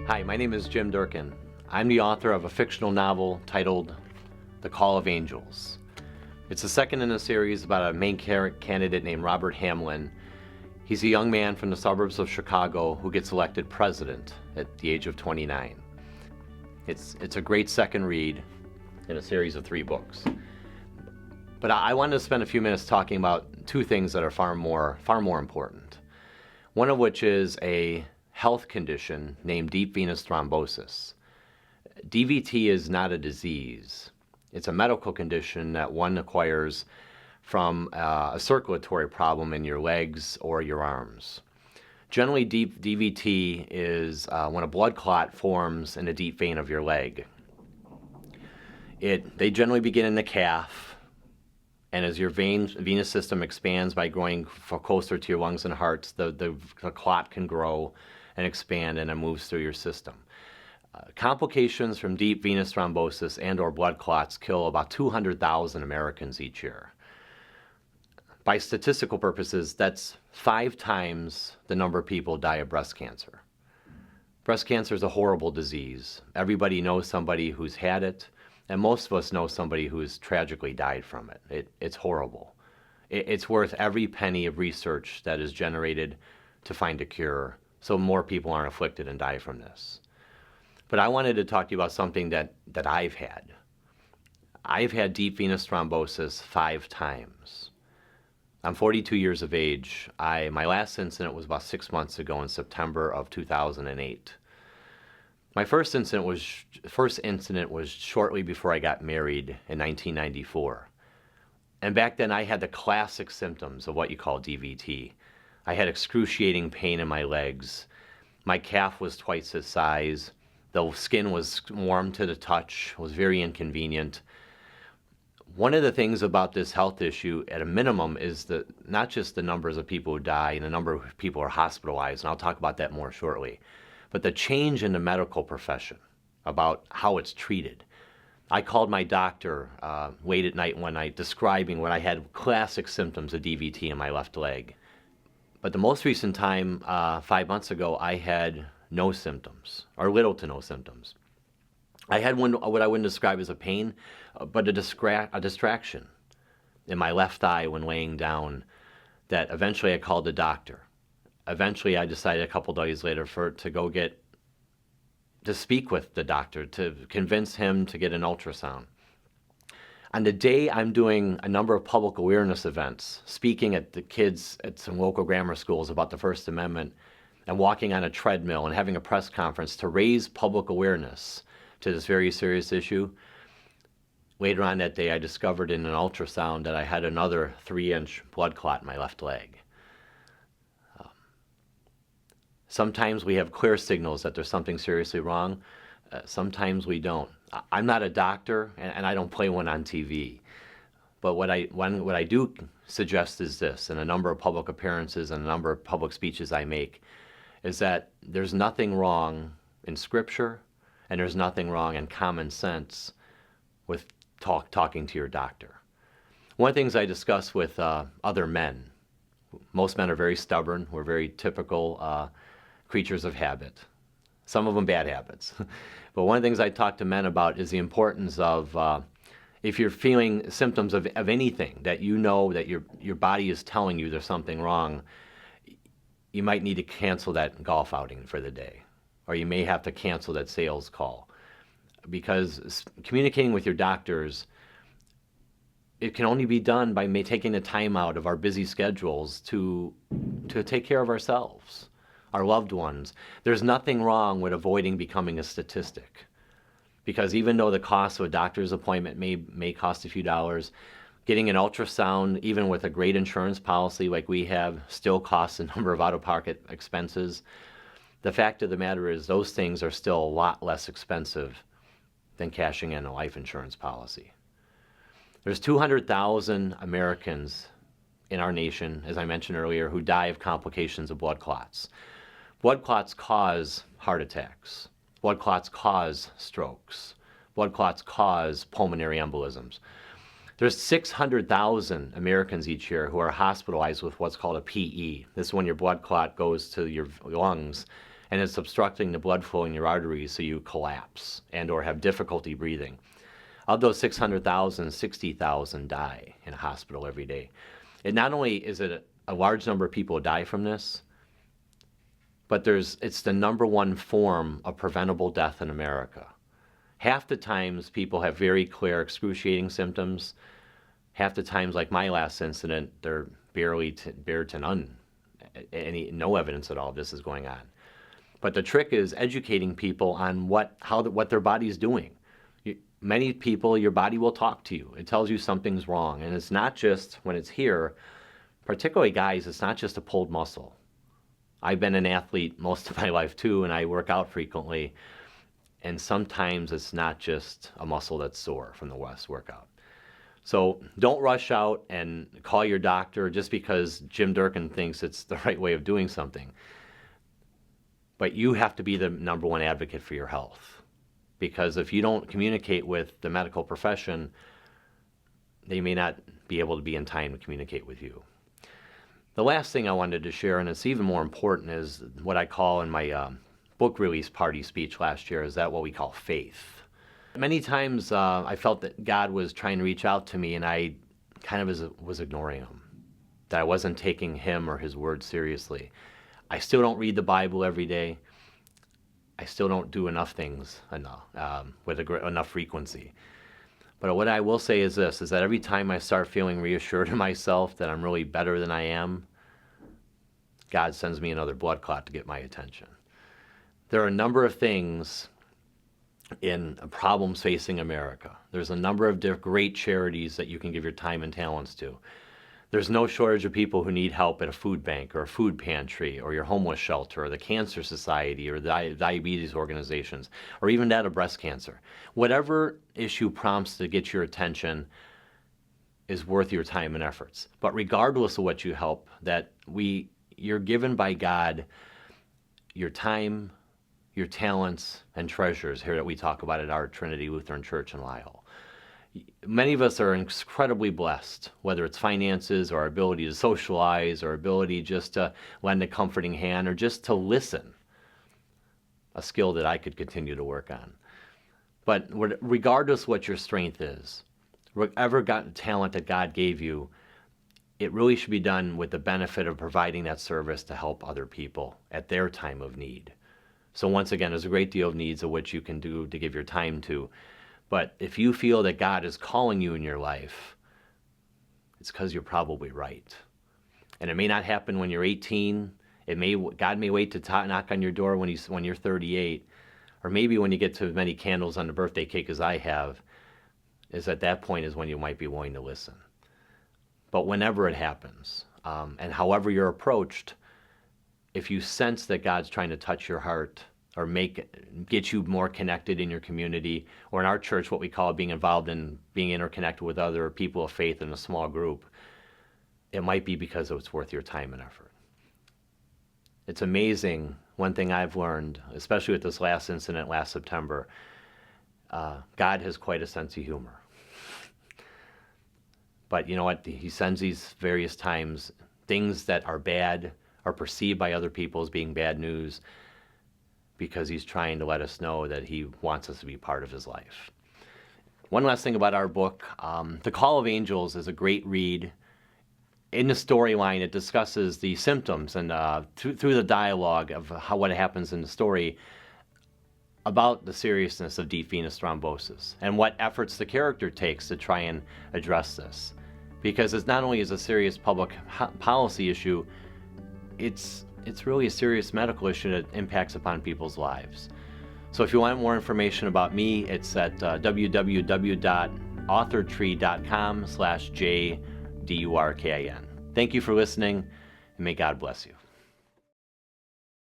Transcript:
Hi, my name is Jim Durkin. I'm the author of a fictional novel titled The Call of Angels. It's the second in a series about a main candidate named Robert Hamlin. He's a young man from the suburbs of Chicago who gets elected president at the age of 29. It's a great second read in a series of 3 books. But I wanted to spend a few minutes talking about 2 things that are far more important. One of which is a health condition named Deep Venous Thrombosis. DVT is not a disease. It's a medical condition that one acquires from a circulatory problem in your legs or your arms. Generally, DVT is when a blood clot forms in a deep vein of your leg. They generally begin in the calf, and as your venous system expands by growing closer to your lungs and hearts, the clot can grow and expand, and it moves through your system. Complications from deep venous thrombosis and or blood clots kill about 200,000 Americans each year. By statistical purposes, that's 5 times the number of people die of breast cancer. Breast cancer is a horrible disease. Everybody knows somebody who's had it, and most of us know somebody who's tragically died from it. It's horrible. It's worth every penny of research that is generated to find a cure, so more people aren't afflicted and die from this. But I wanted to talk to you about something that I've had. I've had deep venous thrombosis 5 times. I'm 42 years of age. My last incident was about 6 months ago in September of 2008. My first incident was shortly before I got married in 1994. And back then I had the classic symptoms of what you call DVT. I had excruciating pain in my legs. My calf was twice the size. The skin was warm to the touch. It was very inconvenient. One of the things about this health issue, at a minimum, is not just the numbers of people who die and the number of people who are hospitalized, and I'll talk about that more shortly, but the change in the medical profession about how it's treated. I called my doctor late at night one night describing when I had classic symptoms of DVT in my left leg. But the most recent time, 5 months ago, I had no symptoms, or little to no symptoms. I had what I wouldn't describe as a pain, but a distraction in my left eye when laying down that eventually I called the doctor. Eventually I decided a couple days later to speak with the doctor, to convince him to get an ultrasound. On the day I'm doing a number of public awareness events, speaking at the kids at some local grammar schools about the First Amendment, and walking on a treadmill and having a press conference to raise public awareness to this very serious issue, later on that day I discovered in an ultrasound that I had another 3-inch blood clot in my left leg. Sometimes we have clear signals that there's something seriously wrong. Sometimes we don't. I'm not a doctor, and I don't play one on TV. But what I do suggest is this, in a number of public appearances and a number of public speeches I make, is that there's nothing wrong in Scripture, and there's nothing wrong in common sense with talking to your doctor. One of the things I discuss with other men, most men are very stubborn. We're very typical creatures of habit, some of them bad habits. But one of the things I talk to men about is the importance of if you're feeling symptoms of anything that you know that your body is telling you there's something wrong, you might need to cancel that golf outing for the day, or you may have to cancel that sales call. Because communicating with your doctors, it can only be done by taking the time out of our busy schedules to take care of ourselves, our loved ones. There's nothing wrong with avoiding becoming a statistic. Because even though the cost of a doctor's appointment may cost a few dollars, getting an ultrasound, even with a great insurance policy like we have, still costs a number of out-of-pocket expenses. The fact of the matter is those things are still a lot less expensive than cashing in a life insurance policy. There's 200,000 Americans in our nation, as I mentioned earlier, who die of complications of blood clots. Blood clots cause heart attacks. Blood clots cause strokes. Blood clots cause pulmonary embolisms. There's 600,000 Americans each year who are hospitalized with what's called a PE. This is when your blood clot goes to your lungs and it's obstructing the blood flow in your arteries, so you collapse and or have difficulty breathing. Of those 600,000, 60,000 die in a hospital every day. And not only is it a large number of people die from this, but it's the #1 form of preventable death in America. Half the times people have very clear excruciating symptoms. Half the times, like my last incident, they're bare to none. No evidence at all of this is going on. But the trick is educating people on what their body's doing. Many people, your body will talk to you. It tells you something's wrong. And it's not just when it's here, particularly guys, it's not just a pulled muscle. I've been an athlete most of my life too, and I work out frequently. And sometimes it's not just a muscle that's sore from the last workout. So don't rush out and call your doctor just because Jim Durkin thinks it's the right way of doing something. But you have to be the #1 advocate for your health. Because if you don't communicate with the medical profession, they may not be able to be in time to communicate with you. The last thing I wanted to share, and it's even more important, is what I call in my book release party speech last year, is that what we call faith. Many times I felt that God was trying to reach out to me, and I kind of was ignoring him, that I wasn't taking him or his word seriously. I still don't read the Bible every day. I still don't do enough things with enough frequency. But what I will say is this, is that every time I start feeling reassured in myself that I'm really better than I am, God sends me another blood clot to get my attention. There are a number of things in problems facing America. There's a number of great charities that you can give your time and talents to. There's no shortage of people who need help at a food bank or a food pantry or your homeless shelter or the Cancer Society or the diabetes organizations or even that of breast cancer. Whatever issue prompts to get your attention is worth your time and efforts. But regardless of what you help, you're given by God your time, your talents, and treasures here that we talk about at our Trinity Lutheran Church in Lisle. Many of us are incredibly blessed, whether it's finances or our ability to socialize or ability just to lend a comforting hand or just to listen, a skill that I could continue to work on. But regardless of what your strength is, whatever talent that God gave you, it really should be done with the benefit of providing that service to help other people at their time of need. So once again, there's a great deal of needs of which you can do to give your time to. But if you feel that God is calling you in your life, it's because you're probably right. And it may not happen when you're 18. God may wait to knock on your door when you're 38. Or maybe when you get to as many candles on the birthday cake as I have, is at that point is when you might be willing to listen. But whenever it happens, and however you're approached, if you sense that God's trying to touch your heart or get you more connected in your community, or in our church, what we call being involved in being interconnected with other people of faith in a small group, it might be because it's worth your time and effort. It's amazing. One thing I've learned, especially with this last incident last September, God has quite a sense of humor. But you know what? He sends these various times, things that are bad are perceived by other people as being bad news, because he's trying to let us know that he wants us to be part of his life. One last thing about our book, The Call of Angels is a great read. In the storyline, it discusses the symptoms and through the dialogue of what happens in the story about the seriousness of deep venous thrombosis and what efforts the character takes to try and address this. Because it's not only is a serious public policy issue, it's really a serious medical issue that impacts upon people's lives. So if you want more information about me, it's at www.authortree.com/JDURKIN. Thank you for listening, and may God bless you.